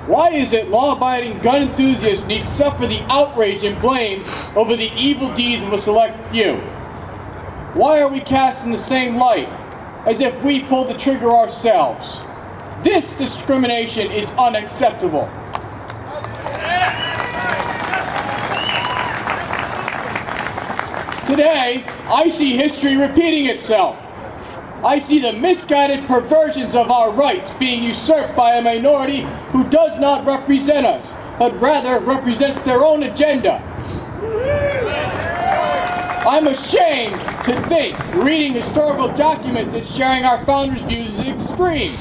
Why is it law-abiding gun enthusiasts need to suffer the outrage and blame over the evil deeds of a select few? Why are we cast in the same light, as if we pulled the trigger ourselves? This discrimination is unacceptable. Today, I see history repeating itself. I see the misguided perversions of our rights being usurped by a minority who does not represent us, but rather represents their own agenda. I'm ashamed to think reading historical documents and sharing our founders' views is extreme.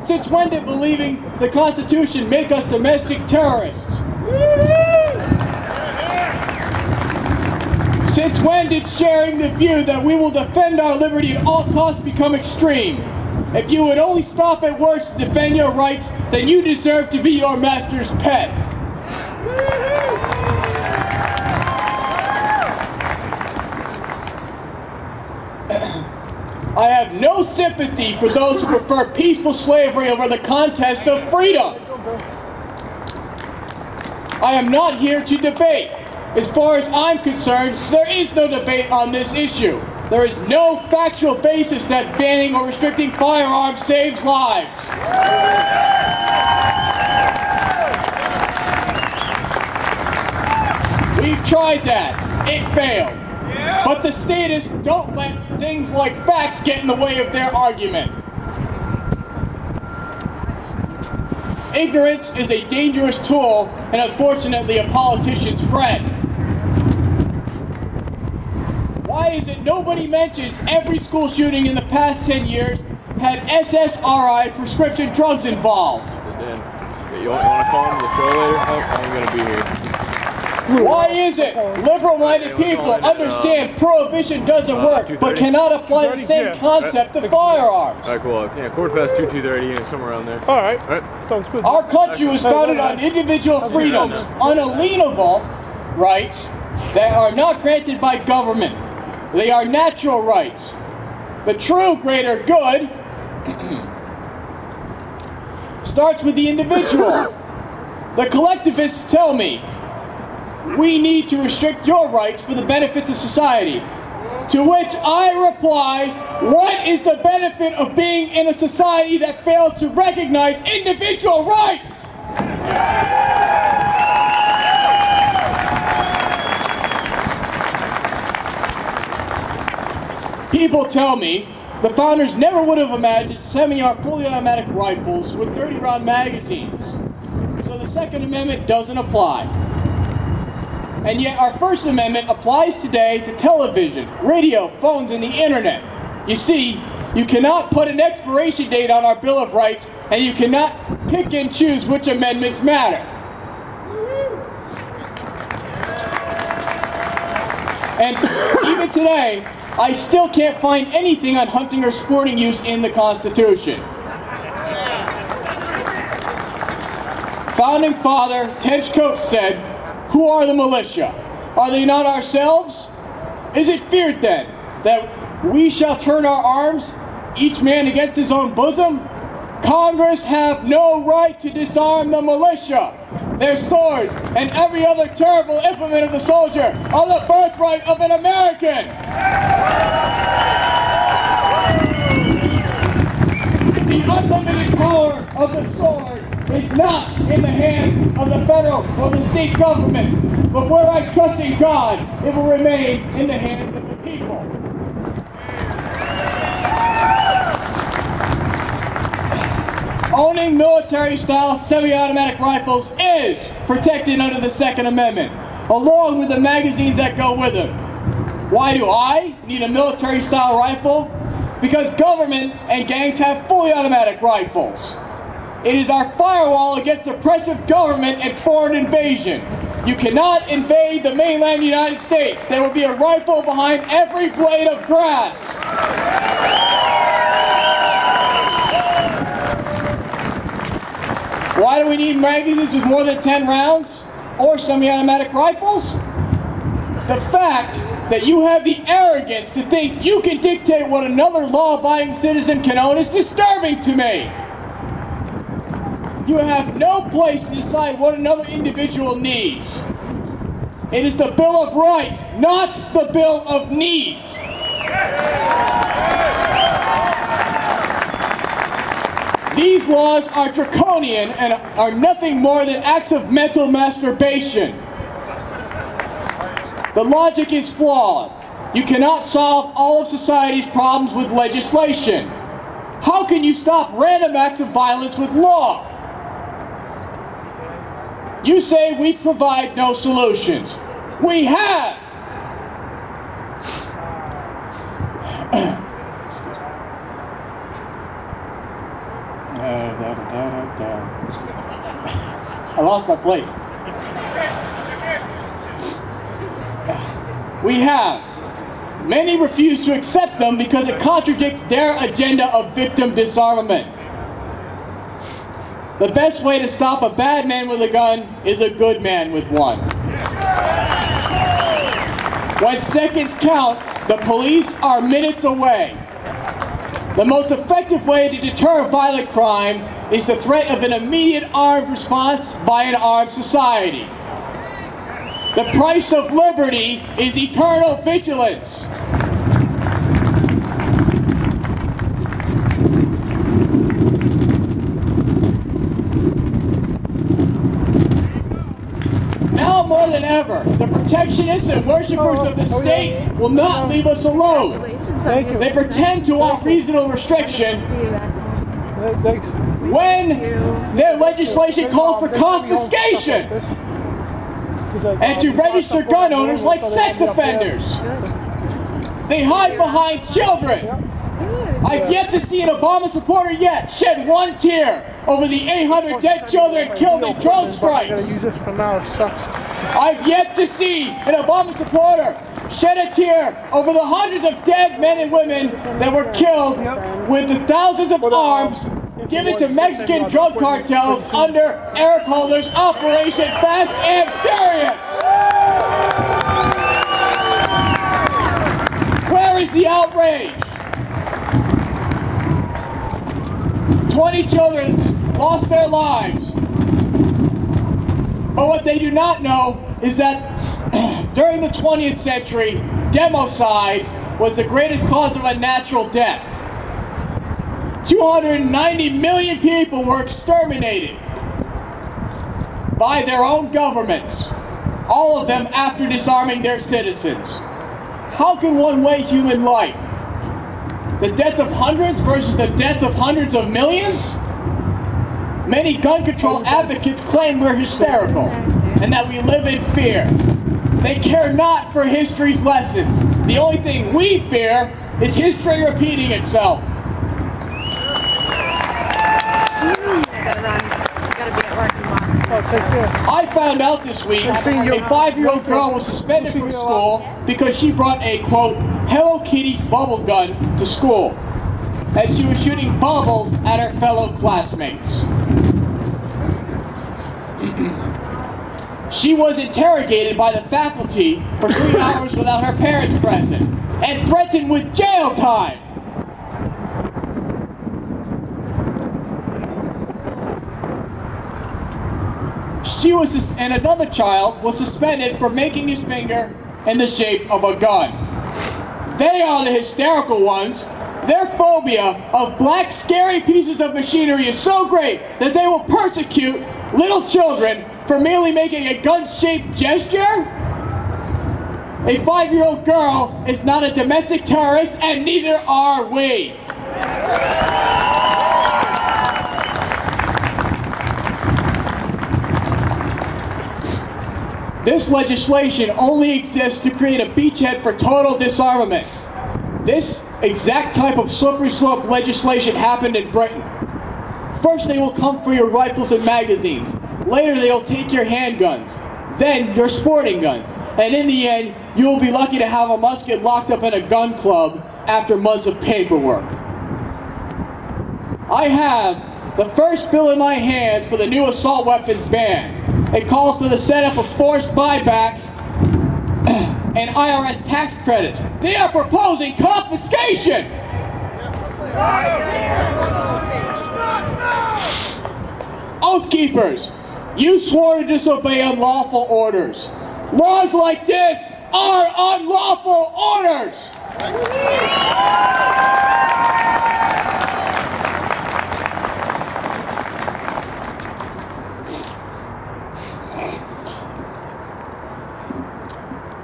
Since when did believing the Constitution make us domestic terrorists? Since when did sharing the view that we will defend our liberty at all costs become extreme? If you would only stop at worst to defend your rights, then you deserve to be your master's pet. I have no sympathy for those who prefer peaceful slavery over the contest of freedom. I am not here to debate. As far as I'm concerned, there is no debate on this issue. There is no factual basis that banning or restricting firearms saves lives. We've tried that. It failed. But the statists don't let things like facts get in the way of their argument. Ignorance is a dangerous tool and unfortunately a politician's friend. Why is it nobody mentions every school shooting in the past 10 years had SSRI prescription drugs involved? You want to call him the show later? Oh, I ain't gonna be here. Why is it liberal-minded people understand prohibition doesn't work, but cannot apply the same concept to firearms? Alright, cool. Yeah, 2:15, 2:30, somewhere around there. Alright. Sounds good. Our country was founded on individual freedoms, unalienable rights that are not granted by government. They are natural rights. The true greater good starts with the individual. The collectivists tell me, we need to restrict your rights for the benefits of society. To which I reply, what is the benefit of being in a society that fails to recognize individual rights? People tell me the founders never would have imagined sending our fully automatic rifles with 30-round magazines. So the Second Amendment doesn't apply. And yet our First Amendment applies today to television, radio, phones, and the internet. You see, you cannot put an expiration date on our Bill of Rights, and you cannot pick and choose which amendments matter. And even today, I still can't find anything on hunting or sporting use in the Constitution. Founding Father Tench Coates said, "Who are the militia? Are they not ourselves? Is it feared then that we shall turn our arms, each man against his own bosom? Congress have no right to disarm the militia. Their swords and every other terrible implement of the soldier are the birthright of an American." The unlimited power of the sword is not in the hands of the federal or the state government, but where I trust in God, it will remain in the hands of the people. Owning military-style semi-automatic rifles is protected under the Second Amendment, along with the magazines that go with them. Why do I need a military-style rifle? Because government and gangs have fully automatic rifles. It is our firewall against oppressive government and foreign invasion. You cannot invade the mainland United States. There will be a rifle behind every blade of grass. Why do we need magazines with more than 10 rounds? Or semi-automatic rifles? The fact that you have the arrogance to think you can dictate what another law-abiding citizen can own is disturbing to me. You have no place to decide what another individual needs. It is the Bill of Rights, not the Bill of Needs. These laws are draconian and are nothing more than acts of mental masturbation. The logic is flawed. You cannot solve all of society's problems with legislation. How can you stop random acts of violence with law? You say we provide no solutions. We have! I lost my place. We have. Many refuse to accept them because it contradicts their agenda of victim disarmament. The best way to stop a bad man with a gun is a good man with one. When seconds count, the police are minutes away. The most effective way to deter violent crime is the threat of an immediate armed response by an armed society. The price of liberty is eternal vigilance. Now more than ever, the protectionists and worshippers of the state will not leave us alone. They pretend to want reasonable restriction when their legislation calls for confiscation and to register gun owners like sex offenders. They hide behind children. I've yet to see an Obama supporter yet shed one tear over the 800 dead children killed in drone strikes. I've yet to see an Obama supporter shed a tear over the hundreds of dead men and women that were killed with the thousands of arms given to Mexican drug cartels under Eric Holder's Operation Fast and Furious. Where is the outrage? 20 children lost their lives. But what they do not know is that during the 20th century, democide was the greatest cause of unnatural death. 290 million people were exterminated by their own governments, all of them after disarming their citizens. How can one weigh human life? The death of hundreds versus the death of hundreds of millions? Many gun control advocates claim we're hysterical and that we live in fear. They care not for history's lessons. The only thing we fear is history repeating itself. I found out this week a 5-year-old girl was suspended from school because she brought a, quote, Hello Kitty bubble gun to school as she was shooting bubbles at her fellow classmates. She was interrogated by the faculty for 3 hours without her parents present and threatened with jail time. And another child was suspended for making his finger in the shape of a gun. They are the hysterical ones. Their phobia of black, scary pieces of machinery is so great that they will persecute little children for merely making a gun-shaped gesture? A 5-year-old girl is not a domestic terrorist, and neither are we. This legislation only exists to create a beachhead for total disarmament. This exact type of slippery slope legislation happened in Britain. First they will come for your rifles and magazines. Later they will take your handguns. Then your sporting guns. And in the end, you will be lucky to have a musket locked up in a gun club after months of paperwork. I have the first bill in my hands for the new assault weapons ban. It calls for the setup of forced buybacks and IRS tax credits. They are proposing confiscation! Oh, Oath Keepers, you swore to disobey unlawful orders. Laws like this are unlawful orders!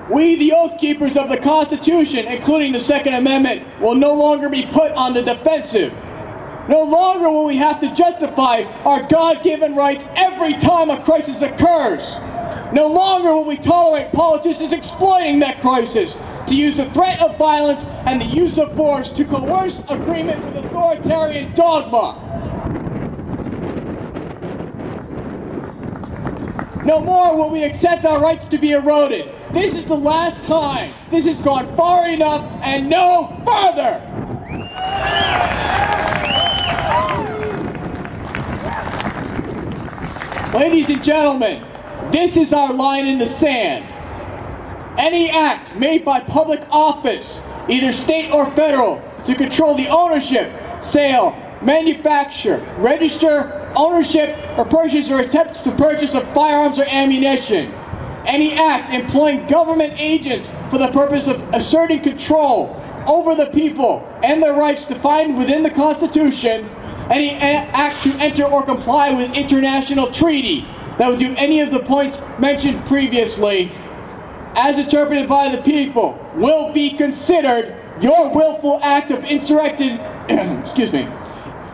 We, the Oath Keepers of the Constitution, including the Second Amendment, will no longer be put on the defensive. No longer will we have to justify our God-given rights every time a crisis occurs. No longer will we tolerate politicians exploiting that crisis to use the threat of violence and the use of force to coerce agreement with authoritarian dogma. No more will we accept our rights to be eroded. This is the last time. This has gone far enough and no further. Ladies and gentlemen, this is our line in the sand. Any act made by public office, either state or federal, to control the ownership, sale, manufacture, register, ownership, or purchase or attempts to purchase of firearms or ammunition. Any act employing government agents for the purpose of asserting control over the people and their rights defined within the Constitution. Any act to enter or comply with international treaty that would do any of the points mentioned previously, as interpreted by the people, will be considered your willful act of insurrection,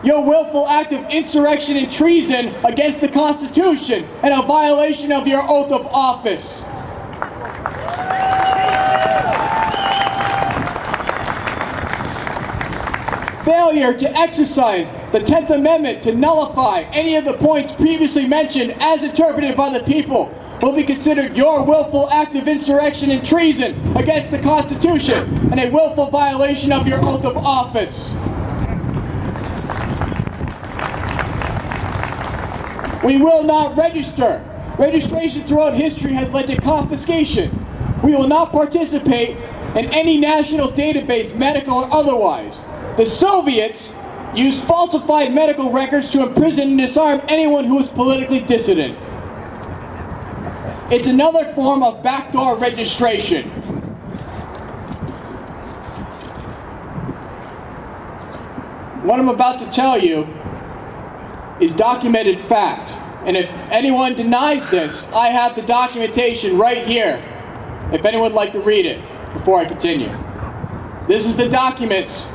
your willful act of insurrection and treason against the Constitution and a violation of your oath of office. Failure to exercise the 10th Amendment to nullify any of the points previously mentioned as interpreted by the people will be considered your willful act of insurrection and treason against the Constitution and a willful violation of your oath of office. We will not register. Registration throughout history has led to confiscation. We will not participate in any national database, medical or otherwise. The Soviets used falsified medical records to imprison and disarm anyone who was politically dissident. It's another form of backdoor registration. What I'm about to tell you is documented fact. And if anyone denies this, I have the documentation right here, if anyone would like to read it before I continue. This is the documents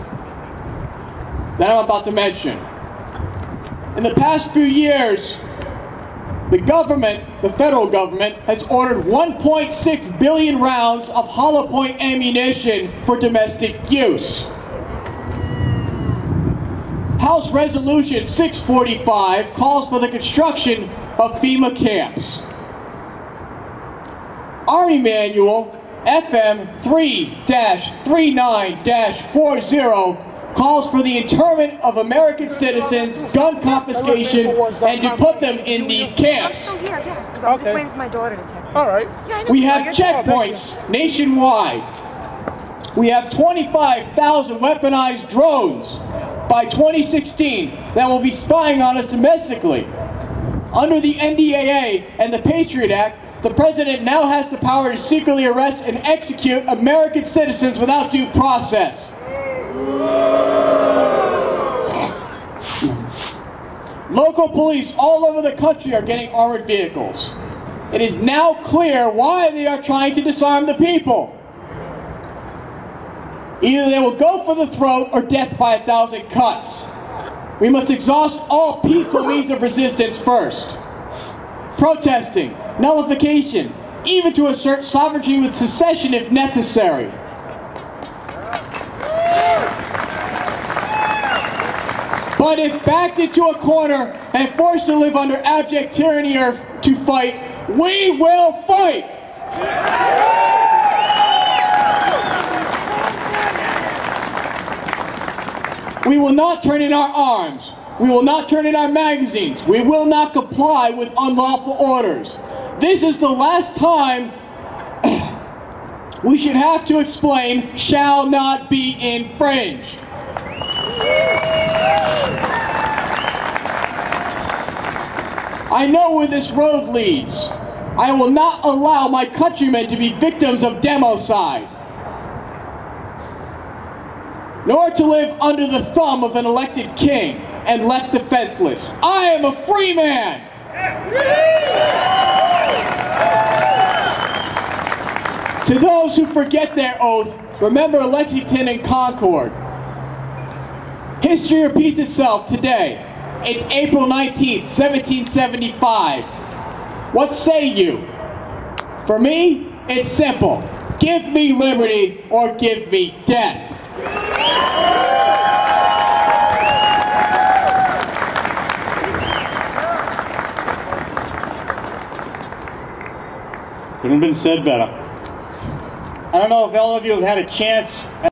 that I'm about to mention. In the past few years, the government, the federal government, has ordered 1.6 billion rounds of hollow point ammunition for domestic use. House Resolution 645 calls for the construction of FEMA camps. Army Manual FM 3-39-40 calls for the internment of American citizens, gun confiscation, and to put them in these camps. I'm still here, yeah, because I'm just waiting for my daughter to text me. All right. Yeah, I know. We have checkpoints nationwide. We have 25,000 weaponized drones by 2016 that will be spying on us domestically. Under the NDAA and the Patriot Act, the President now has the power to secretly arrest and execute American citizens without due process. Local police all over the country are getting armored vehicles. It is now clear why they are trying to disarm the people. Either they will go for the throat or death by 1,000 cuts. We must exhaust all peaceful means of resistance first. Protesting, nullification, even to assert sovereignty with secession if necessary. But if backed into a corner and forced to live under abject tyranny or to fight, we will fight! We will not turn in our arms. We will not turn in our magazines. We will not comply with unlawful orders. This is the last time we should have to explain shall not be infringed. I know where this road leads. I will not allow my countrymen to be victims of democide, nor to live under the thumb of an elected king and left defenseless. I am a free man. To those who forget their oath, remember Lexington and Concord. History repeats itself today. It's April 19th, 1775. What say you? For me, it's simple. Give me liberty or give me death. Couldn't have been said better. I don't know if all of you have had a chance